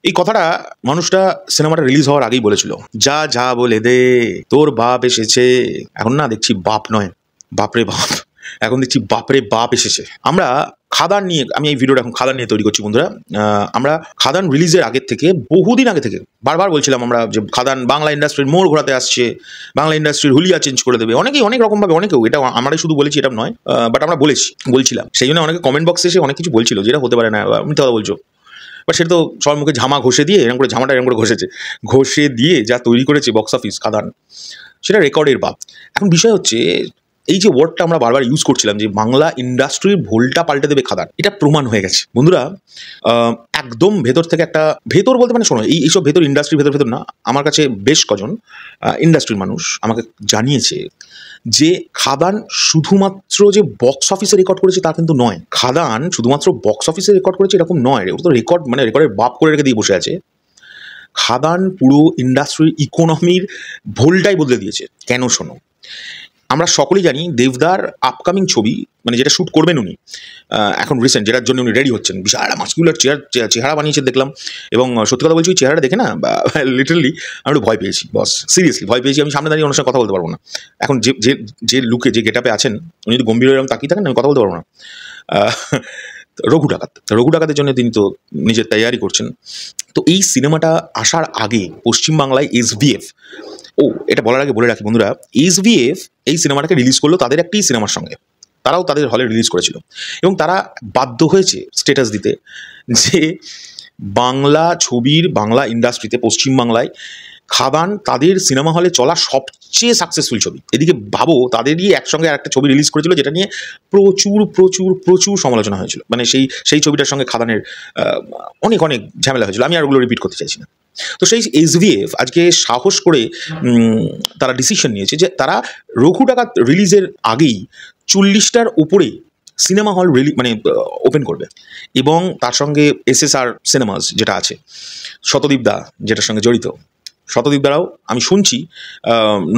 এই কথাটা মানুষটা সিনেমাটা রিলিজ হওয়ার আগেই বলেছিল, যা যা বলে দে তোর বাপ এসেছে। এখন না দেখছি বাপ নয়, বাপরে বাপ, এখন দেখছি বাপরে বাপ এসেছে। আমরা খাদান নিয়ে, আমি এই ভিডিওটা এখন খাদান নিয়ে তৈরি করছি বন্ধুরা। আমরা খাদান রিলিজের আগের থেকে, বহুদিন আগে থেকে বারবার বলছিলাম আমরা যে খাদান বাংলা ইন্ডাস্ট্রির মোড় ঘোরাতে আসছে, বাংলা ইন্ডাস্ট্রির হুলিয়া চেঞ্জ করে দেবে। অনেকেই অনেক রকমভাবে, অনেকেও, এটা আমরাই শুধু বলেছি এটা নয়, বাট আমরা বলছিলাম। সেই জন্য অনেকে কমেন্ট বক্সে এসে অনেক কিছু বলছিল যেটা হতে পারে না, মিথ্যা কথা বলছো। বাট সেটা তো সবার মুখে ঝামা ঘষে দিয়ে, এরকম করে ঝামাটা এরকম করে ঘষে দিয়ে যা তৈরি করেছে বক্স অফিস খাদান, সেটা রেকর্ডের বাপ। এখন বিষয় হচ্ছে, এই যে ওয়ার্ডটা আমরা বারবার ইউজ করছিলাম যে বাংলা ইন্ডাস্ট্রির ভোলটা পাল্টে দেবে খাদান, এটা প্রমাণ হয়ে গেছে বন্ধুরা। একদম ভেতর থেকে একটা, ভেতর বলতে মানে শোনো, এইসব ভেতর ইন্ডাস্ট্রির ভেতর না, আমার কাছে বেশ কজন ইন্ডাস্ট্রির মানুষ আমাকে জানিয়েছে যে খাদান শুধুমাত্র যে বক্স অফিসে রেকর্ড করেছে তা কিন্তু নয়। খাদান শুধুমাত্র বক্স অফিসে রেকর্ড করেছে এরকম নয়, ওটা তো রেকর্ড, মানে রেকর্ডের বাপ করে রেখে দিয়ে বসে আছে। খাদান পুরো ইন্ডাস্ট্রির ইকোনমির ভোলটাই বদলে দিয়েছে। কেন শোনো, আমরা সকলেই জানি দেবদার আপকামিং ছবি, মানে যেটা শ্যুট করবেন উনি এখন রিসেন্ট, যেটার জন্য উনি রেডি হচ্ছেন, বিশাল মাস্কুলার চেহারা বানিয়েছে দেখলাম। এবং সত্যি কথা বলছি, ওই চেহারাটা দেখে না লিটারালি আমি একটু ভয় পেয়েছি বস, সিরিয়াসলি ভয় পেয়েছি। আমি সামনে দাঁড়িয়ে ওনার সঙ্গে কথা বলতে পারবো না। এখন যে লুকে, যে গেট আপে আছেন উনি যদি গম্ভীর এরকম তাকিয়ে থাকেন, আমি কথা বলতে পারবো না। রঘু ডাকাতের জন্য তিনি তো নিজের তৈয়ারি করছেন। তো এই সিনেমাটা আসার আগে পশ্চিমবাংলায় SVF, এটা বলার আগে বলে রাখি বন্ধুরা, SVF এই সিনেমাটাকে রিলিজ করলো তাদের একটি সিনেমার সঙ্গে, তারাও তাদের হলে রিলিজ করেছিল। এবং তারা বাধ্য হয়েছে স্ট্যাটাস দিতে যে বাংলা ছবির, বাংলা ইন্ডাস্ট্রিতে পশ্চিমবাংলায় খাদান তাদের সিনেমা হলে চলা সবচেয়ে সাকসেসফুল ছবি। এদিকে ভাবো, তাদেরই একসঙ্গে আরেকটা ছবি রিলিজ করেছিল যেটা নিয়ে প্রচুর প্রচুর প্রচুর সমালোচনা হয়েছিল। মানে সেই ছবিটার সঙ্গে খাদানের অনেক অনেক ঝামেলা হয়েছিল। আমি আর ওগুলো রিপিট করতে চাইছি না। তো সেই SVF আজকে সাহস করে তারা ডিসিশন নিয়েছে যে তারা রঘু ডাকাত রিলিজের আগেই 40টার উপরে সিনেমা হল মানে ওপেন করবে। এবং তার সঙ্গে SSR সিনেমাস যেটা আছে, শতদীপ দা যেটার সঙ্গে জড়িত, শতদীপ দ্বারাও আমি শুনছি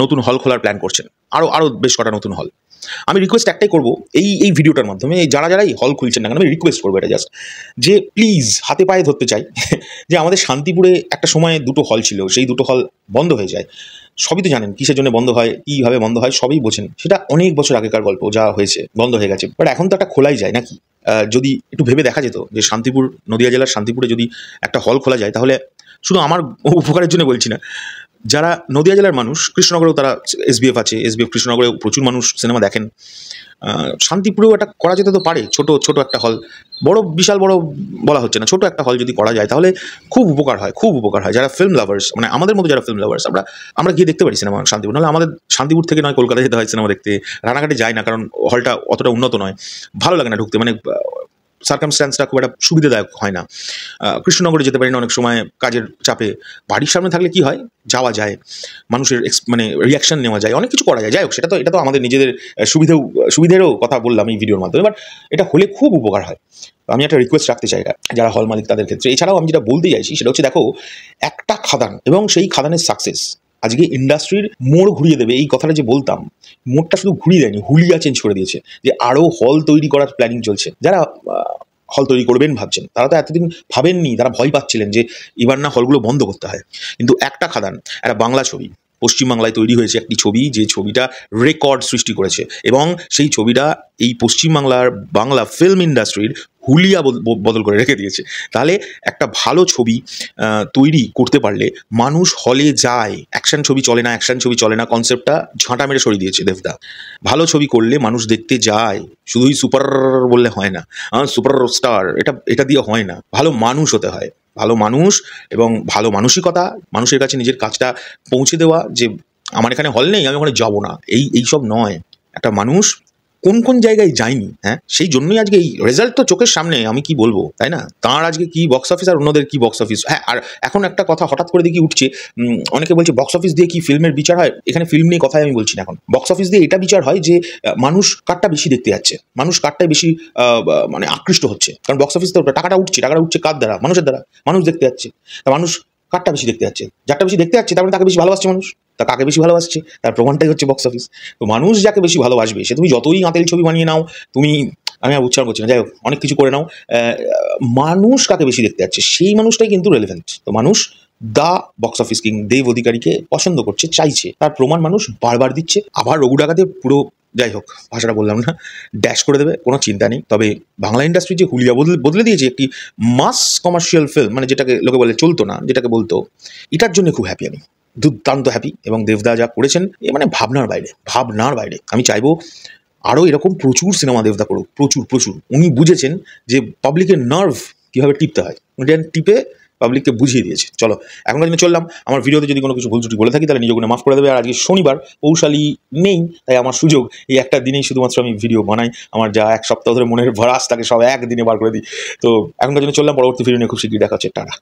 নতুন হল খোলার প্ল্যান করছেন, আরও বেশ কটা নতুন হল। আমি রিকোয়েস্ট একটাই করবো এই ভিডিওটার মাধ্যমে, যারাই হল খুলছেন না কেন, আমি রিকোয়েস্ট করবো এটা জাস্ট, যে প্লিজ হাতে পায়ে ধরতে চাই যে আমাদের শান্তিপুরে একটা সময় 2টো হল ছিল, সেই 2টো হল বন্ধ হয়ে যায়। সবই তো জানেন কিসের জন্য বন্ধ হয়, কীভাবে বন্ধ হয়, সবই বোঝেন। সেটা অনেক বছর আগেকার গল্প, যা হয়েছে বন্ধ হয়ে গেছে। বাট এখন তো একটা খোলাই যায় নাকি? যদি একটু ভেবে দেখা যেত যে শান্তিপুর, নদিয়া জেলার শান্তিপুরে যদি একটা হল খোলা যায়, তাহলে শুধু আমার উপকারের জন্য বলছি না, যারা নদিয়া জেলার মানুষ, কৃষ্ণনগরেও তারা SVF আছে, SVF কৃষ্ণনগরেও প্রচুর মানুষ সিনেমা দেখেন, শান্তিপুরেও এটা করা যেতে তো পারে। ছোট একটা হল, বিশাল বড় বলা হচ্ছে না, ছোট একটা হল যদি করা যায় তাহলে খুব উপকার হয়। যারা ফিল্ম লাভার্স, মানে আমাদের মতো যারা ফিল্ম লাভার্স, আমরা গিয়ে দেখতে পারি সিনেমা শান্তিপুর। নাহলে আমাদের শান্তিপুর থেকে নয় কলকাতা যেতে হয় সিনেমা দেখতে, রানাঘাটে যায় না, কারণ হলটা অতটা উন্নত নয়, ভালো লাগে না ঢুকতে, মানে সার্কামস্ট্যান্সটা খুব একটা সুবিধাদায়ক হয় না। কৃষ্ণনগরে যেতে পারি না অনেক সময় কাজের চাপে। বাড়ির সামনে থাকলে কি হয়, যাওয়া যায়, মানুষের মানে রিয়াকশন নেওয়া যায়, অনেক কিছু করা যায়। যাই হোক, এটা তো আমাদের নিজেদের সুবিধেরও কথা বললাম এই ভিডিওর মাধ্যমে। বাট এটা হলে খুব উপকার হয়। আমি একটা রিকোয়েস্ট রাখতে চাই যারা হল মালিক তাদের ক্ষেত্রে। এছাড়াও আমি যেটা বলতে চাইছি সেটা হচ্ছে, দেখো, একটা খাদান এবং সেই খাদানের সাকসেস আজকে ইন্ডাস্ট্রির মোড় ঘুরিয়ে দেবে। এই কথাটা যে বলতাম, মোড়টা শুধু ঘুরিয়ে দেয়নি, হুলিয়া চেঞ্জ করে দিয়েছে। যে আরও হল তৈরি করার প্ল্যানিং চলছে। যারা হল তৈরি করবেন ভাবছেন, তারা তো এতদিন ভাবেননি, তারা ভয় পাচ্ছিলেন যে এবার না হলগুলো বন্ধ করতে হয়। কিন্তু একটা খাদান, একটা বাংলা ছবি, পশ্চিমবাংলায় তৈরি হয়েছে একটি ছবি, যে ছবিটা রেকর্ড সৃষ্টি করেছে। এবং সেই ছবিটা এই পশ্চিমবাংলার বাংলা ফিল্ম ইন্ডাস্ট্রির হুলিয়া বদল করে রেখে দিয়েছে। তাহলে একটা ভালো ছবি তৈরি করতে পারলে মানুষ হলে যায়। অ্যাকশন ছবি চলে না কনসেপ্টটা ঝাঁটা মেরে সরিয়ে দিয়েছে দেবদা। ভালো ছবি করলে মানুষ দেখতে যায়, শুধুই সুপার বললে হয় না, সুপার স্টার এটা দিয়ে হয় না, ভালো মানুষ হতে হয়। ভালো মানুষ এবং ভালো মানসিকতা, মানুষের কাছে নিজের কাজটা পৌঁছে দেওয়া, যে আমার এখানে হল নেই, আমি ওখানে যাবো না, এইসব নয়। একটা মানুষ কোন জায়গায় যায়নি, হ্যাঁ, সেই জন্যই আজকে এই রেজাল্ট তো চোখের সামনে, আমি কি বলবো, তাই না? তাঁর আজকে কি বক্স অফিস আর অন্যদের কি বক্স অফিস। হ্যাঁ, আর এখন একটা কথা হঠাৎ করে দেখি উঠছে, অনেকে বলছে বক্স অফিস দিয়ে কি ফিল্মের বিচার হয়। এখানে ফিল্ম নিয়ে কথাই আমি বলছি না, এখন বক্স অফিস দিয়ে এটা বিচার হয় যে মানুষ কারটা বেশি দেখতে যাচ্ছে, মানুষ কারটাই বেশি মানে আকৃষ্ট হচ্ছে। কারণ বক্স অফিস তো টাকাটা উঠছে কার দ্বারা, মানুষের দ্বারা। মানুষ দেখতে যাচ্ছে, তা মানুষ কারটা বেশি দেখতে যাচ্ছে, যারটা বেশি দেখতে যাচ্ছে তার মানে তাকে বেশি ভালোবাসছে মানুষ। তা কাকে বেশি ভালোবাসছে তার প্রমাণটাই হচ্ছে বক্স অফিস। তো মানুষ যাকে বেশি ভালোবাসবে, সে তুমি যতই আঁতেল ছবি বানিয়ে নাও, তুমি আমি আর উচ্চারণ করছি না, যাই হোক, অনেক কিছু করে নাও। মানুষ কাকে বেশি দেখতে যাচ্ছে, সেই মানুষটাই কিন্তু রেলেভেন্ট। তো মানুষ দা বক্স অফিস কিং দেব অধিকারীকে পছন্দ করছে, চাইছে, তার প্রমাণ মানুষ বারবার দিচ্ছে। আবার রঘু ডাকাতে পুরো, যাই হোক ভাষাটা বললাম না, ড্যাশ করে দেবে, কোনো চিন্তা নেই। তবে বাংলা ইন্ডাস্ট্রি যে হুলিয়া বদলে দিয়েছে, একটি মাস কমার্শিয়াল ফিল্ম, মানে যেটাকে লোকে বলে চলতো না, যেটাকে বলতো, এটার জন্য খুব হ্যাপি আমি, দুর্দান্ত হ্যাপি। এবং দেবদা যা করেছেন এ মানে ভাবনার বাইরে। আমি চাইবো আরও এরকম প্রচুর সিনেমা দেবদা করুক, প্রচুর প্রচুর। উনি বুঝেছেন যে পাবলিকের নার্ভ কীভাবে টিপতে হয়, উনি টিপে পাবলিককে বুঝিয়ে দিয়েছে। চলো, এখনকার দিনে চললাম। আমার ভিডিওতে যদি কোনো কিছু ভুল ত্রুটি বলে থাকি তাহলে নিজেকে মাফ করে দেবে। আর আজকে শনিবার, পৌশালী নেই, তাই আমার সুযোগ এই একটা দিনেই শুধুমাত্র আমি ভিডিও বানাই। আমার যা এক সপ্তাহ ধরে মনের ভরাস তাকে সব একদিনে বার করে দিই। তো এখনকার জন্য চললাম, পরবর্তী ভিডিও নিয়ে খুব শীঘ্রই দেখা হচ্ছে, টাটা।